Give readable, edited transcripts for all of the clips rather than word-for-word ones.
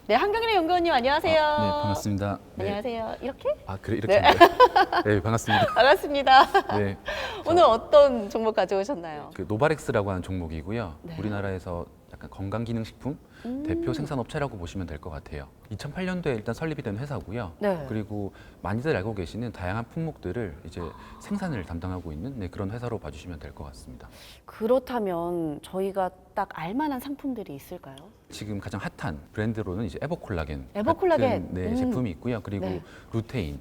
네, 한경래 연구원님 안녕하세요. 네, 반갑습니다. 네. 안녕하세요. 이렇게? 그래 이렇게. 네. 네, 반갑습니다. 반갑습니다. 네. 오늘 어떤 종목 가져오셨나요? 그 노바렉스라고 하는 종목이고요. 네. 우리나라에서 약간 건강기능식품 대표 생산업체라고 보시면 될 것 같아요. 2008년도에 일단 설립이 된 회사고요. 네. 그리고 많이들 알고 계시는 다양한 품목들을 이제 생산을 담당하고 있는 그런 회사로 봐주시면 될 것 같습니다. 그렇다면 저희가 딱 알만한 상품들이 있을까요? 지금 가장 핫한 브랜드로는 이제 에버콜라겐 에버콜라겐. 같은 네, 제품이 있고요. 그리고 네. 루테인.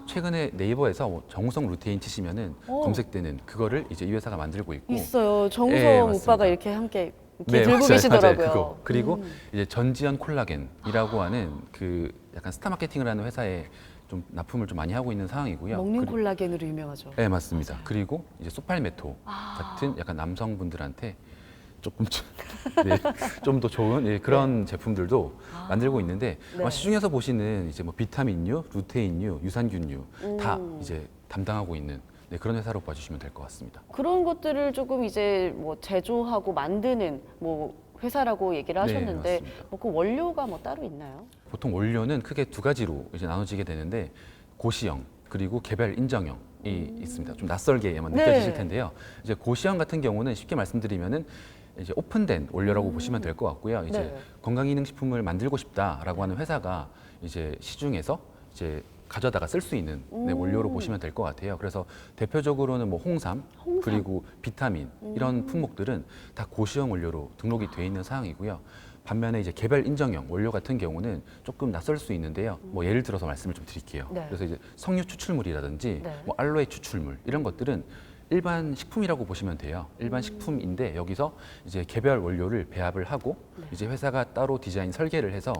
최근에 네이버에서 정우성 루테인 치시면은 검색되는 그거를 이제 이 회사가 만들고 있고 있어요. 정우성 네, 오빠가 맞습니다. 이렇게 함께 이렇게 네, 들고 맞아요. 계시더라고요. 맞아요. 그거. 그리고 이제 전지현 콜라겐이라고 하는 그 약간 스타 마케팅을 하는 회사에 좀 납품을 좀 많이 하고 있는 상황이고요. 먹는 콜라겐으로 유명하죠. 네, 맞습니다. 그리고 이제 소팔메토 같은 약간 남성분들한테 조금 좀 더 좋은 그런 제품들도 만들고 있는데 네. 아마 시중에서 보시는 이제 뭐 비타민류, 루테인류, 유산균류 다 이제 담당하고 있는 그런 회사로 봐주시면 될 것 같습니다. 그런 것들을 조금 이제 뭐 제조하고 만드는 뭐 회사라고 얘기를 네, 하셨는데 맞습니다. 뭐 그 원료가 뭐 따로 있나요? 보통 원료는 크게 두 가지로 이제 나눠지게 되는데 고시형 그리고 개별 인정형이 있습니다. 좀 낯설게만 네. 느껴지실 텐데요. 이제 고시형 같은 경우는 쉽게 말씀드리면은 이제 오픈된 원료라고 보시면 될 것 같고요. 이제 네. 건강기능식품을 만들고 싶다라고 하는 회사가 이제 시중에서 이제 가져다가 쓸 수 있는 원료로 보시면 될 것 같아요. 그래서 대표적으로는 뭐 홍삼, 그리고 비타민 이런 품목들은 다 고시형 원료로 등록이 돼 있는 사항이고요. 반면에 이제 개별 인정형 원료 같은 경우는 조금 낯설 수 있는데요. 뭐 예를 들어서 말씀을 좀 드릴게요. 네. 그래서 이제 석류 추출물이라든지 네. 뭐 알로에 추출물 이런 것들은 일반 식품이라고 보시면 돼요. 일반 식품인데 여기서 이제 개별 원료를 배합을 하고 이제 회사가 따로 디자인 설계를 해서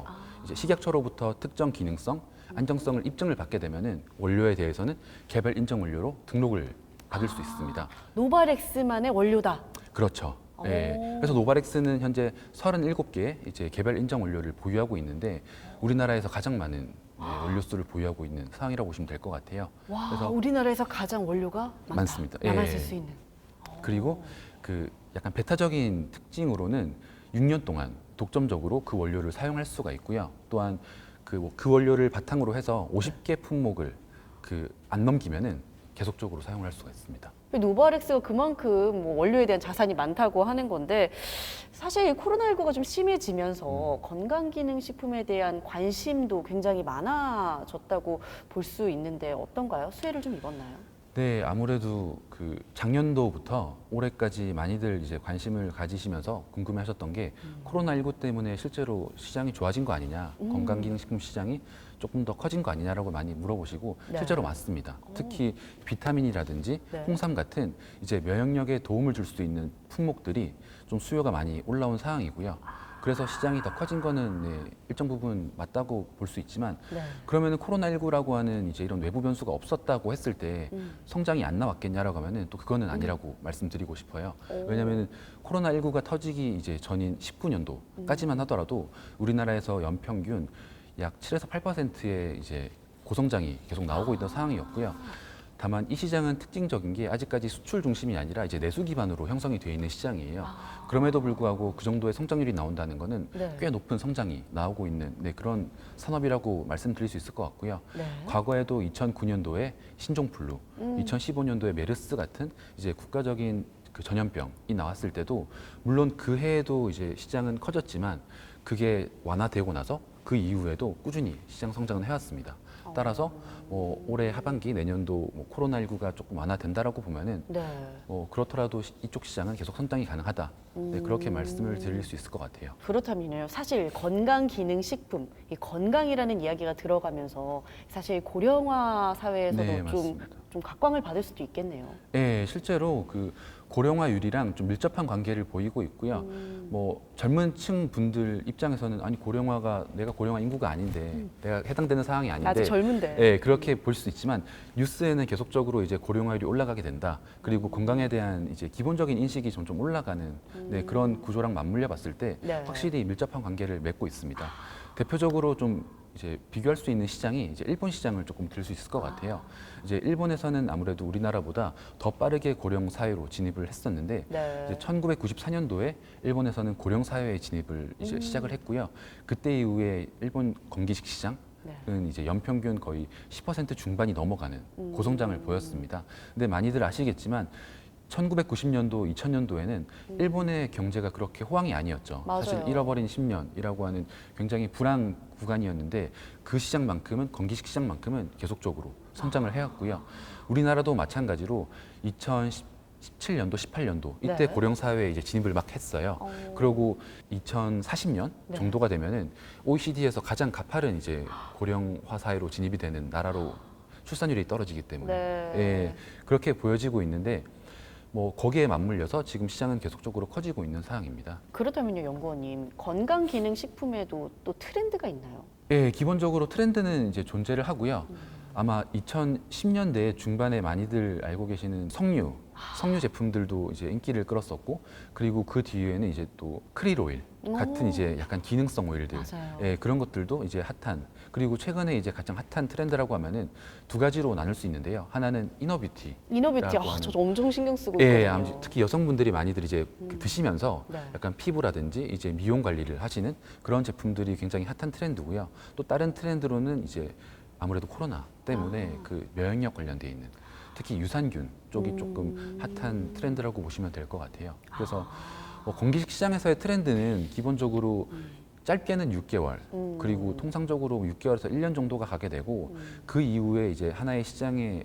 이제 식약처로부터 특정 기능성, 안정성을 입증을 받게 되면은 원료에 대해서는 개별 인정 원료로 등록을 받을 수 있습니다. 노바렉스만의 원료다. 그렇죠. 예. 그래서 노바렉스는 현재 37개의 이제 개별 인정 원료를 보유하고 있는데 우리나라에서 가장 많은 원료 수를 보유하고 있는 상황이라고 보시면 될 것 같아요. 와, 그래서 우리나라에서 가장 원료가 많다. 많습니다. 나만 예. 쓸 수 있는. 그리고 그 약간 배타적인 특징으로는 6년 동안 독점적으로 그 원료를 사용할 수가 있고요. 또한 그 원료를 바탕으로 해서 50개 품목을 안 넘기면은 계속적으로 사용할 수가 있습니다. 노바렉스가 그만큼 뭐 원료에 대한 자산이 많다고 하는 건데 사실 코로나19가 좀 심해지면서 건강기능식품에 대한 관심도 굉장히 많아졌다고 볼 수 있는데 어떤가요? 수혜를 좀 입었나요? 네, 아무래도 그 작년도부터 올해까지 많이들 이제 관심을 가지시면서 궁금해하셨던 게 코로나19 때문에 실제로 시장이 좋아진 거 아니냐, 건강기능식품 시장이 조금 더 커진 거 아니냐라고 많이 물어보시고 네. 실제로 맞습니다. 특히 비타민이라든지 네. 홍삼 같은 이제 면역력에 도움을 줄 수 있는 품목들이 좀 수요가 많이 올라온 상황이고요. 그래서 시장이 더 커진 거는 일정 부분 맞다고 볼 수 있지만 네. 그러면은 코로나19라고 하는 이제 이런 외부 변수가 없었다고 했을 때 성장이 안 나왔겠냐라고 하면은 또 그거는 아니라고 말씀드리고 싶어요. 왜냐하면 코로나19가 터지기 이제 전인 19년도까지만 하더라도 우리나라에서 연평균 약 7에서 8%의 이제 고성장이 계속 나오고 있던 상황이었고요. 다만 이 시장은 특징적인 게 아직까지 수출 중심이 아니라 이제 내수 기반으로 형성이 되어 있는 시장이에요. 그럼에도 불구하고 그 정도의 성장률이 나온다는 거는 네. 꽤 높은 성장이 나오고 있는 그런 산업이라고 말씀드릴 수 있을 것 같고요. 네. 과거에도 2009년도에 신종플루, 2015년도에 메르스 같은 이제 국가적인 그 전염병이 나왔을 때도 물론 그 해에도 이제 시장은 커졌지만 그게 완화되고 나서 그 이후에도 꾸준히 시장 성장은 해왔습니다. 따라서 뭐 올해 하반기 내년도 뭐 코로나19가 조금 완화된다라고 보면은 네. 그렇더라도 이쪽 시장은 계속 성장이 가능하다. 그렇게 말씀을 드릴 수 있을 것 같아요. 그렇다면요. 사실 건강기능식품, 이 건강이라는 이야기가 들어가면서 사실 고령화 사회에서도 네, 좀 맞습니다. 각광을 받을 수도 있겠네요. 네, 실제로 그 고령화율이랑 좀 밀접한 관계를 보이고 있고요. 뭐 젊은 층 분들 입장에서는 아니 고령화가 내가 고령화 인구가 아닌데 내가 해당되는 상황이 아닌데 아직 젊은데. 네, 그렇게 볼 수 있지만 뉴스에는 계속적으로 이제 고령화율이 올라가게 된다. 그리고 건강에 대한 이제 기본적인 인식이 점점 올라가는 그런 구조랑 맞물려 봤을 때 네. 확실히 밀접한 관계를 맺고 있습니다. 대표적으로 좀 이제 비교할 수 있는 시장이 이제 일본 시장을 조금 들 수 있을 것 같아요. 이제 일본에서는 아무래도 우리나라보다 더 빠르게 고령 사회로 진입을 했었는데 네. 이제 1994년도에 일본에서는 고령 사회에 진입을 이제 시작을 했고요. 그때 이후에 일본 건기식 시장 은 이제 연평균 거의 10% 중반이 넘어가는 고성장을 보였습니다. 근데 많이들 아시겠지만 1990년도, 2000년도에는 일본의 경제가 그렇게 호황이 아니었죠. 맞아요. 사실 잃어버린 10년이라고 하는 굉장히 불황 구간이었는데 그 시장만큼은 건기식 시장만큼은 계속적으로 성장을 해왔고요. 우리나라도 마찬가지로 2017년도, 18년도 이때 네. 고령 사회에 이제 진입을 막 했어요. 그리고 2040년 네. 정도가 되면은 OECD에서 가장 가파른 이제 고령화 사회로 진입이 되는 나라로 출산율이 떨어지기 때문에 네. 예, 그렇게 보여지고 있는데 뭐 거기에 맞물려서 지금 시장은 계속적으로 커지고 있는 상황입니다. 그렇다면요, 연구원님, 건강기능식품에도 또 트렌드가 있나요? 예, 기본적으로 트렌드는 이제 존재를 하고요. 아마 2010년대 중반에 많이들 알고 계시는 석류 제품들도 이제 인기를 끌었었고, 그리고 그 뒤에는 이제 또 크릴 오일 같은 이제 약간 기능성 오일들, 맞아요. 예, 그런 것들도 이제 핫한. 그리고 최근에 이제 가장 핫한 트렌드라고 하면은 두 가지로 나눌 수 있는데요. 하나는 이너뷰티. 이너뷰티, 라고 저 하는. 엄청 신경 쓰고 예, 있거든요. 특히 여성분들이 많이들 이제 드시면서 네. 약간 피부라든지 이제 미용 관리를 하시는 그런 제품들이 굉장히 핫한 트렌드고요. 또 다른 트렌드로는 이제 아무래도 코로나 때문에 그 면역력 관련돼 있는 특히 유산균 쪽이 조금 핫한 트렌드라고 보시면 될 것 같아요. 그래서 뭐 건기식 시장에서의 트렌드는 기본적으로 짧게는 6개월, 그리고 통상적으로 6개월에서 1년 정도가 가게 되고 그 이후에 이제 하나의 시장에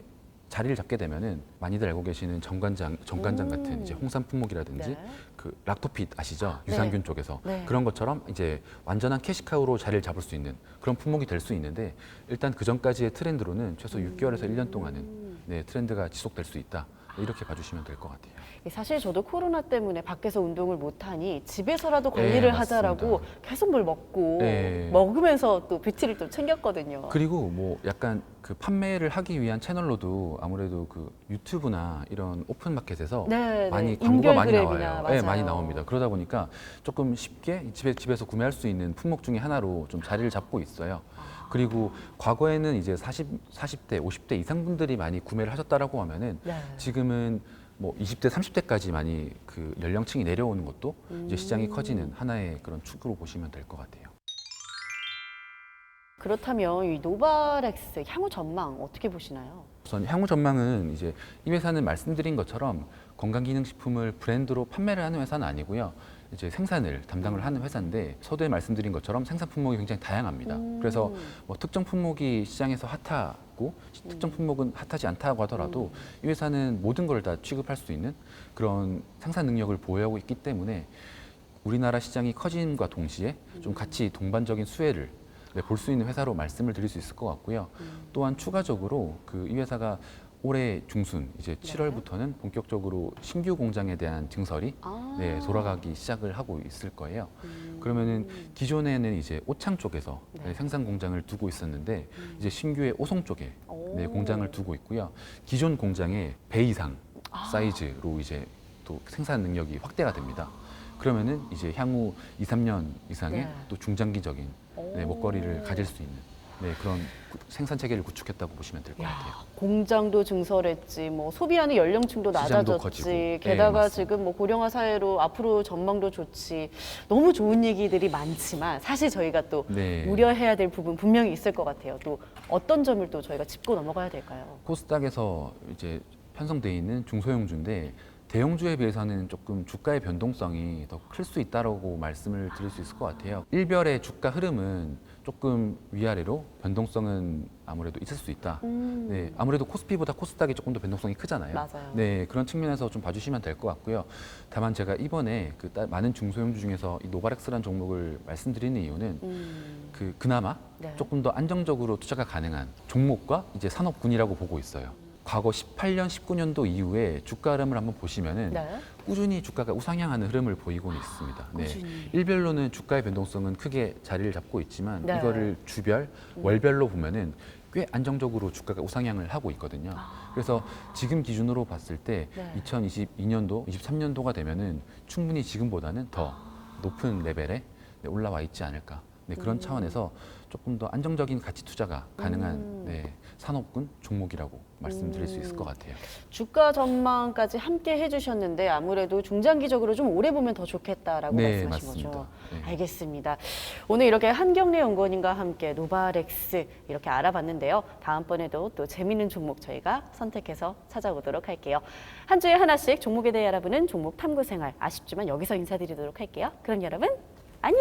자리를 잡게 되면은 많이들 알고 계시는 정관장 같은 이제 홍삼 품목이라든지 네. 그 락토핏 아시죠? 네. 유산균 쪽에서 네. 그런 것처럼 이제 완전한 캐시카우로 자리를 잡을 수 있는 그런 품목이 될 수 있는데 일단 그 전까지의 트렌드로는 최소 6개월에서 1년 동안은 네, 트렌드가 지속될 수 있다. 이렇게 봐주시면 될 것 같아요. 사실 저도 코로나 때문에 밖에서 운동을 못하니 집에서라도 네, 관리를 맞습니다. 하자라고 계속 뭘 먹고 네. 먹으면서 또 뷰티를 또 챙겼거든요. 그리고 뭐 약간 그 판매를 하기 위한 채널로도 아무래도 그 유튜브나 이런 오픈마켓에서 네, 많이 네. 광고가 많이 인별그램이나 나와요. 맞아요. 네, 많이 나옵니다. 그러다 보니까 조금 쉽게 집에서 구매할 수 있는 품목 중에 하나로 좀 자리를 잡고 있어요. 그리고 과거에는 이제 40대, 50대 이상 분들이 많이 구매를 하셨다라고 하면은 네. 지금은 뭐 20대, 30대까지 많이 그 연령층이 내려오는 것도 이제 시장이 커지는 하나의 그런 축으로 보시면 될 것 같아요. 그렇다면 이 노바렉스 향후 전망 어떻게 보시나요? 우선 향후 전망은 이제 이 회사는 말씀드린 것처럼 건강기능식품을 브랜드로 판매를 하는 회사는 아니고요. 이제 생산을 담당을 하는 회사인데 서두에 말씀드린 것처럼 생산 품목이 굉장히 다양합니다. 그래서 뭐 특정 품목이 시장에서 핫하고 특정 품목은 핫하지 않다고 하더라도 이 회사는 모든 걸 다 취급할 수 있는 그런 생산 능력을 보유하고 있기 때문에 우리나라 시장이 커짐과 동시에 좀 같이 동반적인 수혜를 볼 수 있는 회사로 말씀을 드릴 수 있을 것 같고요. 또한 추가적으로 그 이 회사가 올해 중순 이제 7월부터는 본격적으로 신규 공장에 대한 증설이 네, 돌아가기 시작을 하고 있을 거예요. 그러면은 기존에는 이제 오창 쪽에서 네, 생산 공장을 두고 있었는데 이제 신규의 오송 쪽에 네, 공장을 두고 있고요. 기존 공장의 배 이상 사이즈로 이제 또 생산 능력이 확대가 됩니다. 그러면은 이제 향후 2, 3년 이상의 네. 또 중장기적인 네, 먹거리를 가질 수 있는 네, 그런 생산 체계를 구축했다고 보시면 될 것 같아요. 공장도 증설했지, 뭐 소비하는 연령층도 시장도 낮아졌지, 커지고. 네, 게다가 맞습니다. 지금 뭐 고령화 사회로 앞으로 전망도 좋지. 너무 좋은 얘기들이 많지만 사실 저희가 또 네. 우려해야 될 부분 분명히 있을 것 같아요. 또 어떤 점을 또 저희가 짚고 넘어가야 될까요? 코스닥에서 이제 편성돼 있는 중소형주인데 대형주에 비해서는 조금 주가의 변동성이 더 클 수 있다라고 말씀을 드릴 수 있을 것 같아요. 일별의 주가 흐름은 조금 위아래로 변동성은 아무래도 있을 수 있다. 네, 아무래도 코스피보다 코스닥이 조금 더 변동성이 크잖아요. 맞아요. 네, 그런 측면에서 좀 봐주시면 될 것 같고요. 다만 제가 이번에 그 많은 중소형주 중에서 이 노바렉스라는 종목을 말씀드리는 이유는 그나마 네. 조금 더 안정적으로 투자가 가능한 종목과 이제 산업군이라고 보고 있어요. 과거 18년, 19년도 이후에 주가 흐름을 한번 보시면은 네. 꾸준히 주가가 우상향하는 흐름을 보이고는 있습니다. 네. 꾸준히. 일별로는 주가의 변동성은 크게 자리를 잡고 있지만 네. 이거를 주별, 월별로 보면은 꽤 안정적으로 주가가 우상향을 하고 있거든요. 그래서 지금 기준으로 봤을 때 네. 2022년도, 23년도가 되면은 충분히 지금보다는 더 높은 레벨에 올라와 있지 않을까. 네, 그런 차원에서 조금 더 안정적인 가치 투자가 가능한 네, 산업군 종목이라고 말씀드릴 수 있을 것 같아요. 주가 전망까지 함께 해주셨는데 아무래도 중장기적으로 좀 오래 보면 더 좋겠다라고 네, 말씀하신 맞습니다. 거죠. 네. 알겠습니다. 오늘 이렇게 한경래 연구원님과 함께 노바렉스 이렇게 알아봤는데요. 다음번에도 또 재미있는 종목 저희가 선택해서 찾아오도록 할게요. 한 주에 하나씩 종목에 대해 알아보는 종목 탐구 생활. 아쉽지만 여기서 인사드리도록 할게요. 그럼 여러분 안녕.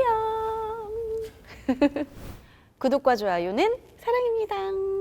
구독과 좋아요는 사랑입니다.